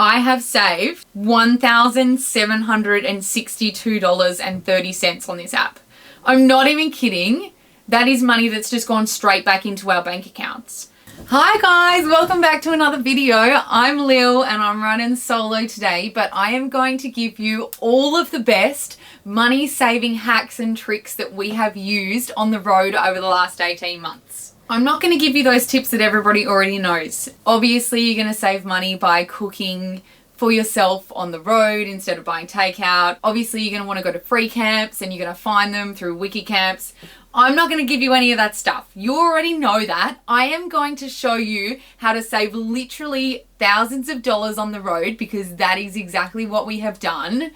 I have saved $1,762.30 on this app. I'm not even kidding. That is money that's just gone straight back into our bank accounts. Hi guys, welcome back to another video. I'm Lil and I'm running solo today, but I am going to give you all of the best money saving hacks and tricks that we have used on the road over the last 18 months. I'm not going to give you those tips that everybody already knows. Obviously, you're going to save money by cooking for yourself on the road instead of buying takeout. Obviously, you're going to want to go to free camps and you're going to find them through wiki camps. I'm not going to give you any of that stuff. You already know that. I am going to show you how to save literally thousands of dollars on the road, because that is exactly what we have done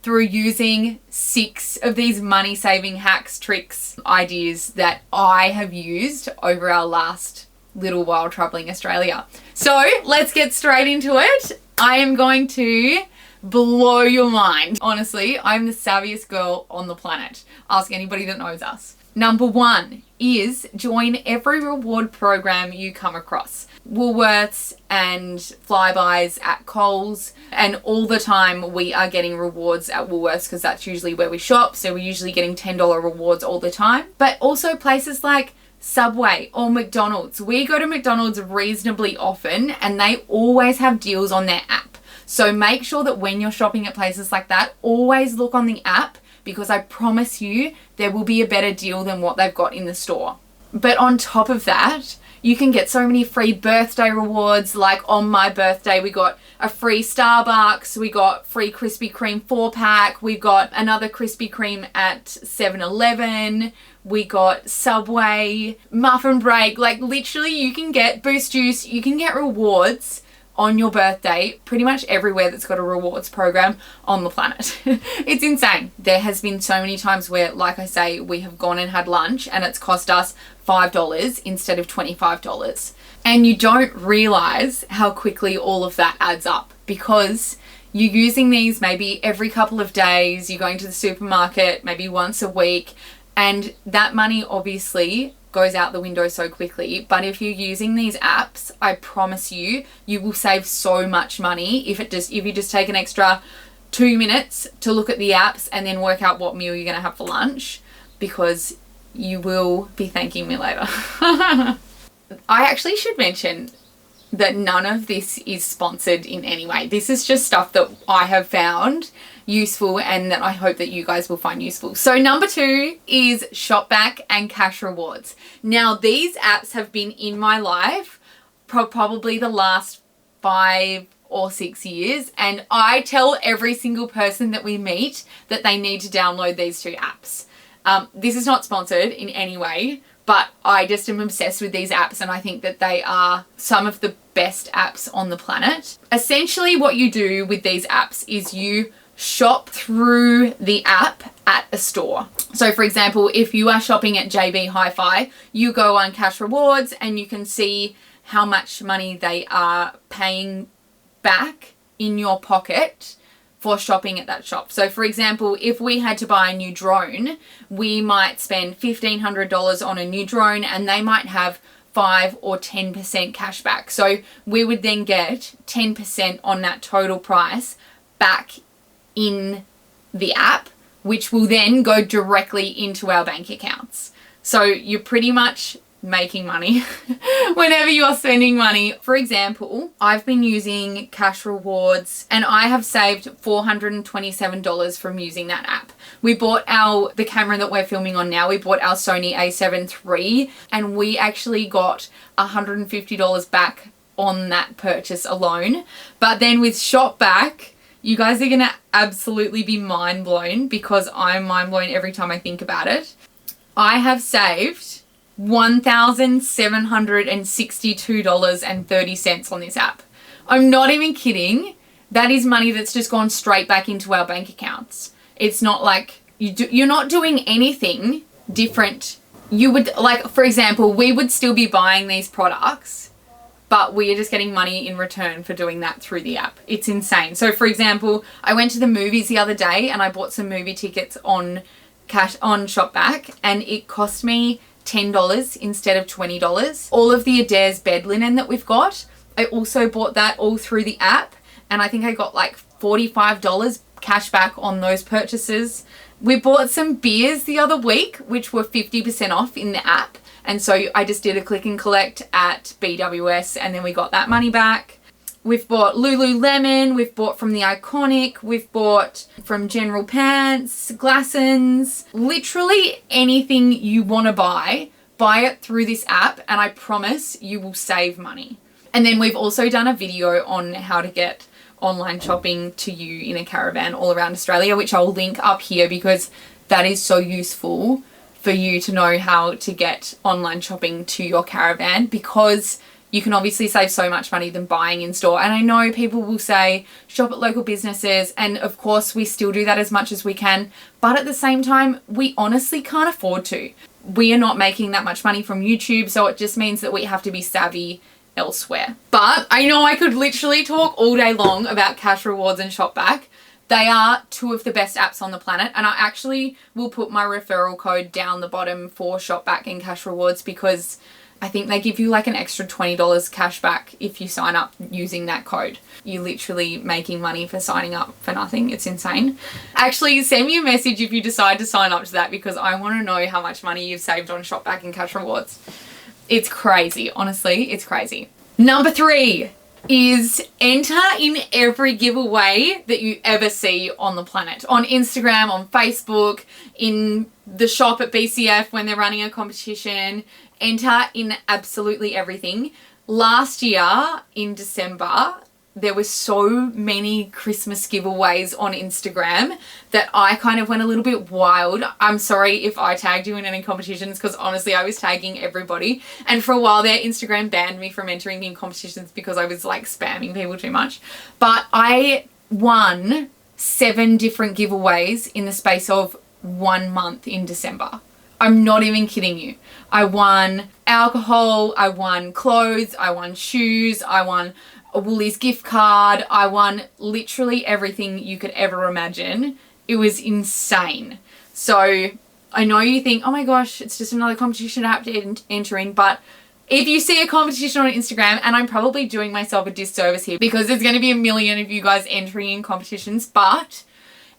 through using 6 of these money saving hacks, tricks, ideas that I have used over our last little while traveling Australia. So let's get straight into it. I am going to blow your mind. Honestly, I'm the savviest girl on the planet. Ask anybody that knows us. Number 1 is join every reward program you come across. Woolworths and Flybys at Coles, and all the time we are getting rewards at Woolworths because that's usually where we shop, so we're usually getting $10 rewards all the time. But also places like Subway or McDonald's. We go to McDonald's reasonably often and they always have deals on their app. So make sure that when you're shopping at places like that, always look on the app, because I promise you there will be a better deal than what they've got in the store. But on top of that, you can get so many free birthday rewards. Like on my birthday, we got a free Starbucks, we got free Krispy Kreme 4-pack, we got another Krispy Kreme at 7-Eleven, we got Subway, Muffin Break. Like literally you can get Boost Juice, you can get rewards on your birthday pretty much everywhere that's got a rewards program on the planet. It's insane. There has been so many times where, like I say, we have gone and had lunch and it's cost us $5 instead of $25. And you don't realize how quickly all of that adds up, because you're using these maybe every couple of days, you're going to the supermarket maybe once a week, and that money obviously goes out the window so quickly. But if you're using these apps, I promise you, you will save so much money if you just take an extra 2 minutes to look at the apps and then work out what meal you're going to have for lunch, because you will be thanking me later. I actually should mention that none of this is sponsored in any way. This is just stuff that I have found useful and that I hope that you guys will find useful. So number 2 is Shopback and Cash Rewards. Now these apps have been in my life probably the last 5 or 6 years, and I tell every single person that we meet that they need to download these 2 apps. This is not sponsored in any way, but I just am obsessed with these apps and I think that they are some of the best apps on the planet. Essentially what you do with these apps is you shop through the app at a store. So for example, if you are shopping at JB Hi-Fi, you go on Cash Rewards and you can see how much money they are paying back in your pocket for shopping at that shop. So for example, if we had to buy a new drone, we might spend $1,500 on a new drone and they might have 5 or 10% cash back. So we would then get 10% on that total price back in the app, which will then go directly into our bank accounts. So you're pretty much making money whenever you're spending money. For example, I've been using Cash Rewards and I have saved $427 from using that app. We bought the camera that we're filming on now, we bought our Sony a7 III and we actually got $150 back on that purchase alone. But then with Shopback, you guys are gonna absolutely be mind blown, because I'm mind blown every time I think about it. I have saved $1,762.30 on this app. I'm not even kidding. That is money that's just gone straight back into our bank accounts. It's not like you're not doing anything different. You would, like, for example, we would still be buying these products, but we are just getting money in return for doing that through the app. It's insane. So for example, I went to the movies the other day and I bought some movie tickets on Shopback and it cost me $10 instead of $20. All of the Adair's bed linen that we've got, I also bought that all through the app and I think I got like $45 cash back on those purchases. We bought some beers the other week, which were 50% off in the app. And so I just did a click and collect at BWS and then we got that money back. We've bought Lululemon, we've bought from The Iconic, we've bought from General Pants, Glassons, literally anything you want to buy it through this app and I promise you will save money. And then we've also done a video on how to get online shopping to you in a caravan all around Australia, which I'll link up here because that is so useful for you to know how to get online shopping to your caravan, because you can obviously save so much money than buying in store. And I know people will say shop at local businesses, and of course we still do that as much as we can, but at the same time we honestly can't afford to. We are not making that much money from YouTube, so it just means that we have to be savvy elsewhere. But I know I could literally talk all day long about Cash Rewards and Shopback. They are two of the best apps on the planet, and I actually will put my referral code down the bottom for Shopback and Cash Rewards because I think they give you like an extra $20 cash back if you sign up using that code. You're literally making money for signing up for nothing. It's insane. Actually, send me a message if you decide to sign up to that because I want to know how much money you've saved on Shopback and Cash Rewards. It's crazy. Honestly, it's crazy. Number 3 is enter in every giveaway that you ever see on the planet. On Instagram, on Facebook, in the shop at BCF when they're running a competition. Enter in absolutely everything. Last year in December, there were so many Christmas giveaways on Instagram that I kind of went a little bit wild. I'm sorry if I tagged you in any competitions because honestly I was tagging everybody, and for a while there Instagram banned me from entering in competitions because I was like spamming people too much. But I won 7 different giveaways in the space of 1 month in December. I'm not even kidding you. I won alcohol, I won clothes, I won shoes, I won a Woolies gift card. I won literally everything you could ever imagine. It was insane. So I know you think, oh my gosh, it's just another competition I have to enter in. But if you see a competition on Instagram, and I'm probably doing myself a disservice here because there's going to be a million of you guys entering in competitions, but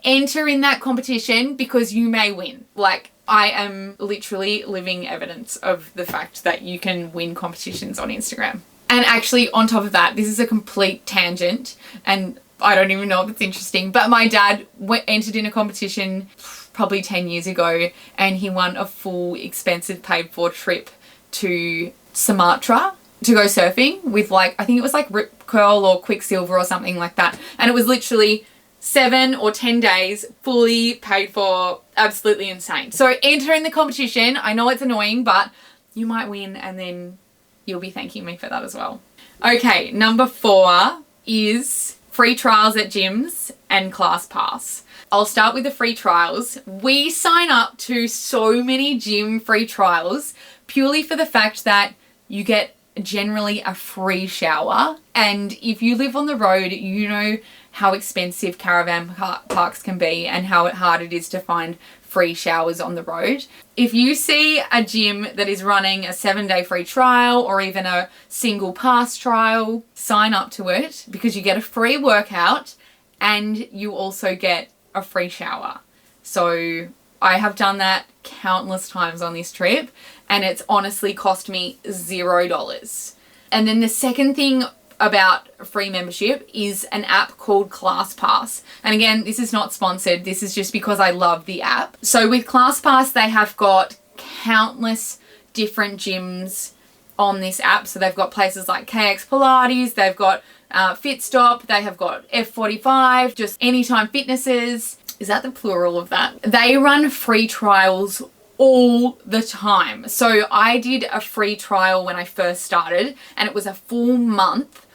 enter in that competition because you may win. Like, I am literally living evidence of the fact that you can win competitions on Instagram. And actually, on top of that, this is a complete tangent, and I don't even know if it's interesting, but my dad entered in a competition probably 10 years ago, and he won a full, expensive, paid-for trip to Sumatra to go surfing with, like, I think it was like Rip Curl or Quicksilver or something like that. And it was literally 7 or 10 days, fully paid for, absolutely insane. So enter in the competition. I know it's annoying, but you might win, and then you'll be thanking me for that as well. Okay, number 4 is free trials at gyms and Class Pass. I'll start with the free trials. We sign up to so many gym free trials purely for the fact that you get generally a free shower. And if you live on the road, you know how expensive caravan parks can be and how hard it is to find free showers on the road. If you see a gym that is running a 7-day free trial or even a single pass trial, sign up to it because you get a free workout and you also get a free shower. So I have done that countless times on this trip and it's honestly cost me $0. And then the second thing about free membership is an app called Class Pass. And again, this is not sponsored. This is just because I love the app. So with Class Pass, they have got countless different gyms on this app. So they've got places like KX Pilates, they've got Fit Stop, they have got F45, just Anytime Fitnesses. Is that the plural of that? They run free trials all the time. So I did a free trial when I first started and it was a full month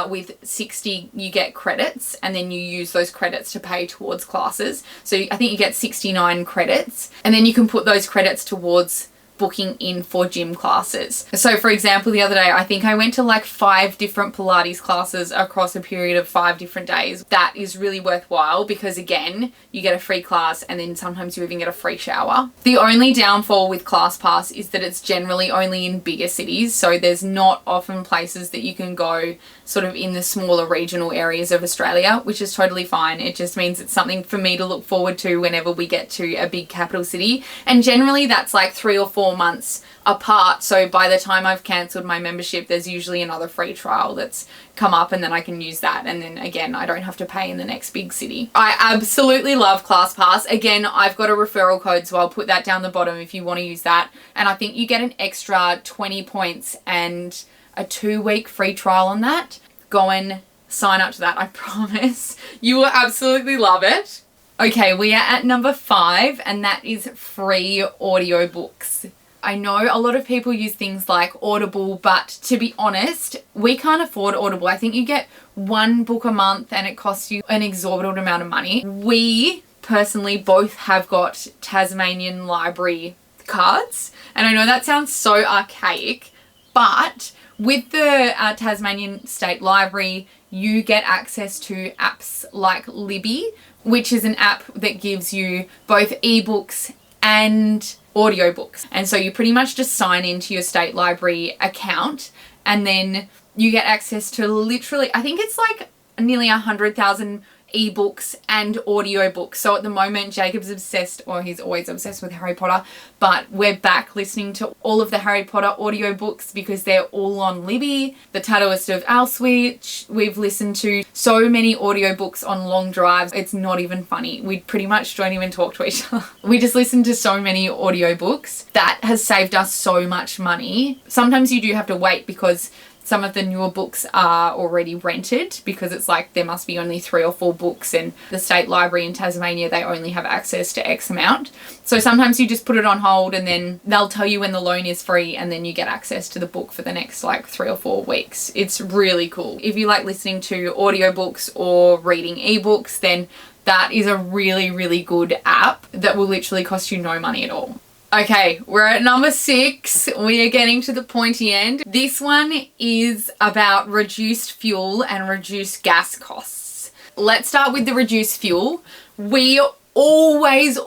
with 60, you get credits and then you use those credits to pay towards classes. So I think you get 69 credits and then you can put those credits towards booking in for gym classes. So for example, the other day, I think I went to like 5 different Pilates classes across a period of 5 different days. That is really worthwhile because again, you get a free class and then sometimes you even get a free shower. The only downfall with ClassPass is that it's generally only in bigger cities. So there's not often places that you can go sort of in the smaller regional areas of Australia, which is totally fine. It just means it's something for me to look forward to whenever we get to a big capital city. And generally that's like 3 or 4 months apart. So by the time I've cancelled my membership, there's usually another free trial that's come up and then I can use that. And then again, I don't have to pay in the next big city. I absolutely love ClassPass. Again, I've got a referral code, so I'll put that down the bottom if you want to use that. And I think you get an extra 20 points and a 2-week free trial on that. Go and sign up to that. I promise you will absolutely love it. Okay, we are at number 5 and that is free audiobooks. I know a lot of people use things like Audible, but to be honest, we can't afford Audible. I think you get 1 book a month and it costs you an exorbitant amount of money. We personally both have got Tasmanian Library cards. And I know that sounds so archaic, but with the Tasmanian State Library, you get access to apps like Libby, which is an app that gives you both ebooks and audiobooks. And so you pretty much just sign into your state library account and then you get access to literally, I think it's like nearly 100,000 ebooks and audiobooks. So at the moment, Jacob's obsessed, or he's always obsessed with Harry Potter, but we're back listening to all of the Harry Potter audiobooks because they're all on Libby. The Tattooist of Auschwitz, we've listened to so many audiobooks on long drives. It's not even funny. We pretty much don't even talk to each other. We just listen to so many audiobooks. That has saved us so much money. Sometimes you do have to wait because some of the newer books are already rented because it's like there must be only 3 or 4 books and the state library in Tasmania, they only have access to X amount. So sometimes you just put it on hold and then they'll tell you when the loan is free and then you get access to the book for the next like 3 or 4 weeks. It's really cool. If you like listening to audiobooks or reading ebooks, then that is a really, really good app that will literally cost you no money at all. Okay, we're at number 6. We are getting to the pointy end. This one is about reduced fuel and reduced gas costs. Let's start with the reduced fuel. We always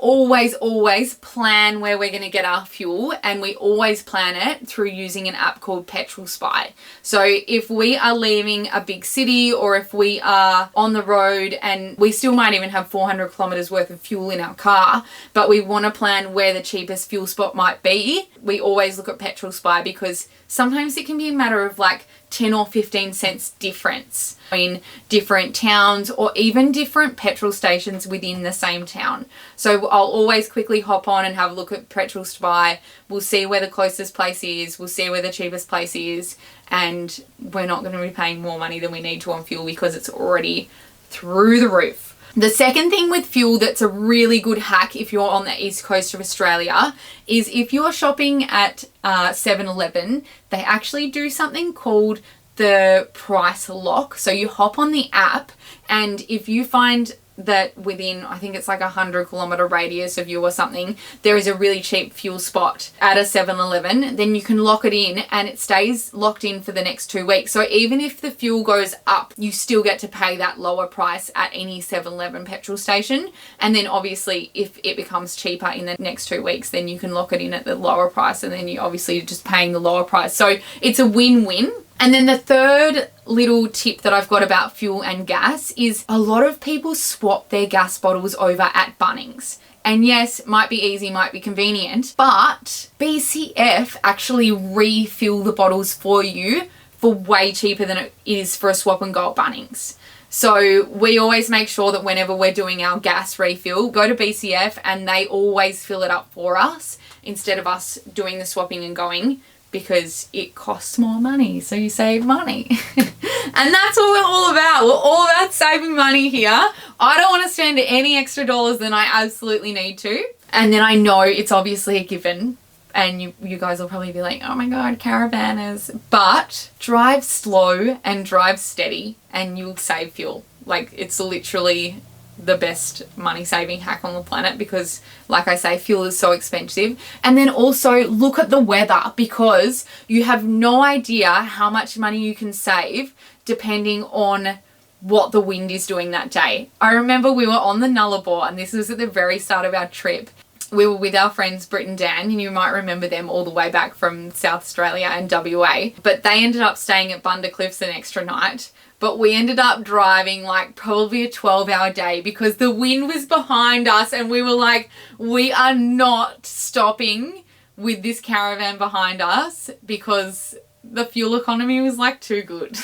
plan where we're going to get our fuel, and we always plan it through using an app called Petrol Spy. So if we are leaving a big city or if we are on the road and we still might even have 400 kilometers worth of fuel in our car, but we want to plan where the cheapest fuel spot might be, we always look at Petrol Spy because sometimes it can be a matter of like 10 or 15 cents difference in different towns or even different petrol stations within the same town. So I'll always quickly hop on and have a look at Petrol Spy. We'll see where the closest place is. We'll see where the cheapest place is. And we're not going to be paying more money than we need to on fuel because it's already through the roof. The second thing with fuel that's a really good hack if you're on the east coast of Australia is if you're shopping at 7-Eleven, they actually do something called the price lock. So you hop on the app and if you find that within, I think it's like 100-kilometer radius of you or something, there is a really cheap fuel spot at a 7-Eleven, then you can lock it in and it stays locked in for the next 2 weeks. So even if the fuel goes up, you still get to pay that lower price at any 7-Eleven petrol station. And then obviously if it becomes cheaper in the next 2 weeks, then you can lock it in at the lower price and then you obviously just paying the lower price. So it's a win-win. And then the third little tip that I've got about fuel and gas is a lot of people swap their gas bottles over at Bunnings. And yes, might be easy, might be convenient, but BCF actually refill the bottles for you for way cheaper than it is for a swap and go at Bunnings. So we always make sure that whenever we're doing our gas refill, go to BCF and they always fill it up for us instead of us doing the swapping and going, because it costs more money, so you save money. And that's what we're all about. We're all about saving money here. I don't want to spend any extra dollars than I absolutely need to. And then I know it's obviously a given, and you guys will probably be like, oh my God, caravanners. But drive slow and drive steady and you'll save fuel. Like, it's literally the best money saving hack on the planet because, like I say, fuel is so expensive. And then also look at the weather, because you have no idea how much money you can save depending on what the wind is doing that day. I remember we were on the Nullarbor, and this was at the very start of our trip. We were with our friends Britt and Dan, and you might remember them all the way back from South Australia and WA. But they ended up staying at Bunder Cliffs an extra night. But we ended up driving like probably a 12-hour day because the wind was behind us, and we were like, we are not stopping with this caravan behind us because the fuel economy was like too good.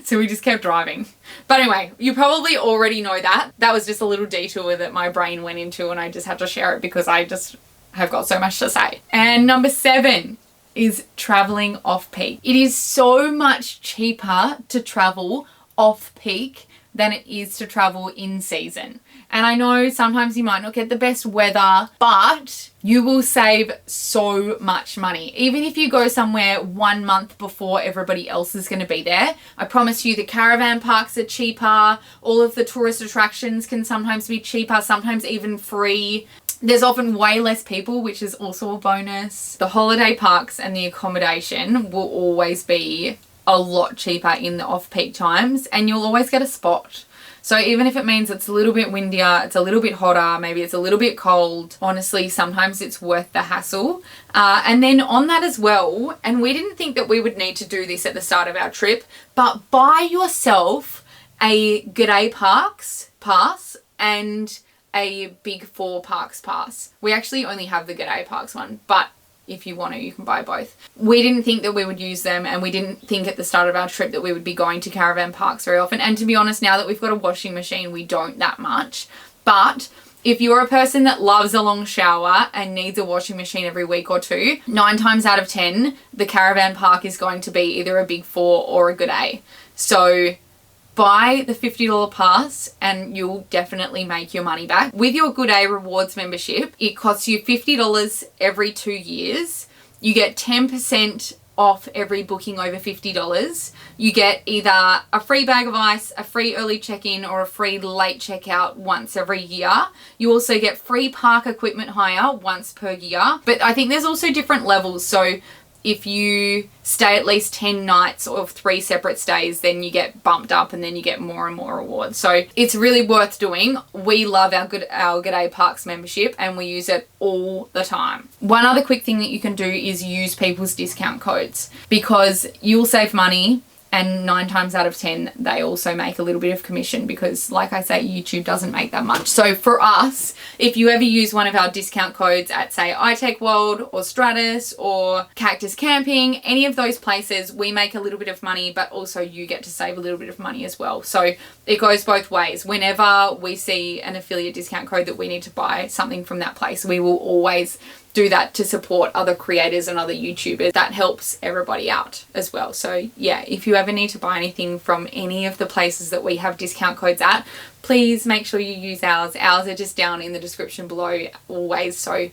So we just kept driving. But anyway, you probably already know that. That was just a little detour that my brain went into, and I just had to share it because I just have got so much to say. And number 7 is traveling off peak. It is so much cheaper to travel off peak than it is to travel in season. And I know sometimes you might not get the best weather, but you will save so much money. Even if you go somewhere 1 month before everybody else is going to be there, I promise you the caravan parks are cheaper. All of the tourist attractions can sometimes be cheaper, sometimes even free. There's often way less people, which is also a bonus. The holiday parks and the accommodation will always be a lot cheaper in the off-peak times, and you'll always get a spot. So even if it means it's a little bit windier, it's a little bit hotter, maybe it's a little bit cold, honestly, sometimes it's worth the hassle. And then on that as well, and we didn't think that we would need to do this at the start of our trip, but buy yourself a G'day Parks pass and a Big 4 Parks pass. We actually only have the G'day Parks one, but if you want to, you can buy both. We didn't think that we would use them, and we didn't think at the start of our trip that we would be going to caravan parks very often. And to be honest, now that we've got a washing machine, we don't that much. But if you're a person that loves a long shower and needs a washing machine every week or two, 9 times out of 10, the caravan park is going to be either a Big 4 or a G'day. So buy the $50 pass and you'll definitely make your money back. With your G'day Rewards membership, it costs you $50 every 2 years. You get 10% off every booking over $50. You get either a free bag of ice, a free early check-in, or a free late checkout once every year. You also get free park equipment hire once per year. But I think there's also different levels. So if you stay at least 10 nights of 3 separate stays, then you get bumped up and then you get more and more rewards. So it's really worth doing. We love our G'day Parks membership and we use it all the time. One other quick thing that you can do is use people's discount codes, because you'll save money, and 9 times out of 10, they also make a little bit of commission because, like I say, YouTube doesn't make that much. So for us, if you ever use one of our discount codes at, say, iTech World or Stratus or Cactus Camping, any of those places, we make a little bit of money, but also you get to save a little bit of money as well. So it goes both ways. Whenever we see an affiliate discount code that we need to buy something from that place, we will always do that to support other creators and other YouTubers. That helps everybody out as well. So yeah, if you ever need to buy anything from any of the places that we have discount codes at, please make sure you use ours. Ours are just down in the description below always. So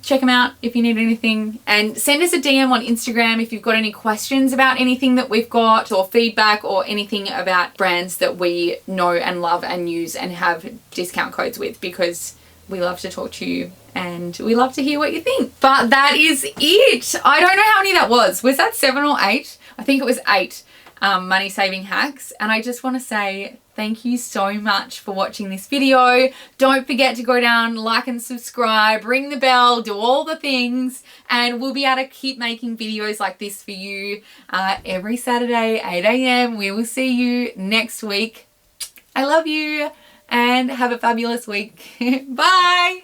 check them out if you need anything, and send us a DM on Instagram if you've got any questions about anything that we've got, or feedback, or anything about brands that we know and love and use and have discount codes with, because we love to talk to you and we love to hear what you think. But that is it. I don't know how many that was. Was that 7 or 8? I think it was 8 money saving hacks. And I just want to say thank you so much for watching this video. Don't forget to go down, like and subscribe, ring the bell, do all the things, and we'll be able to keep making videos like this for you every Saturday, 8 a.m. We will see you next week. I love you and have a fabulous week. Bye.